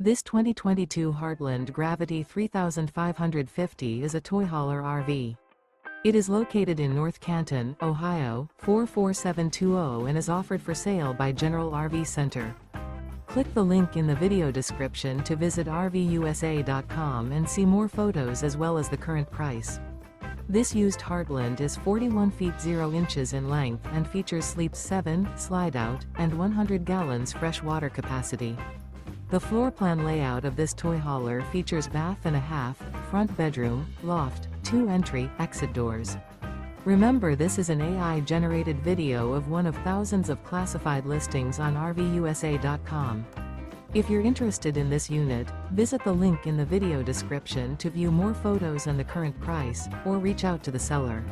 This 2022 Heartland Gravity 3550 is a toy hauler RV. It is located in North Canton, Ohio, 44720 and is offered for sale by General RV Center. Click the link in the video description to visit RVUSA.com and see more photos as well as the current price. This used Heartland is 41 feet 0 inches in length and features sleeps 7, Slideout, and 100 gallons fresh water capacity. The floor plan layout of this toy hauler features bath and a half, front bedroom, loft, 2 entry, exit doors. Remember, this is an AI-generated video of one of thousands of classified listings on RVUSA.com. If you're interested in this unit, visit the link in the video description to view more photos and the current price, or reach out to the seller.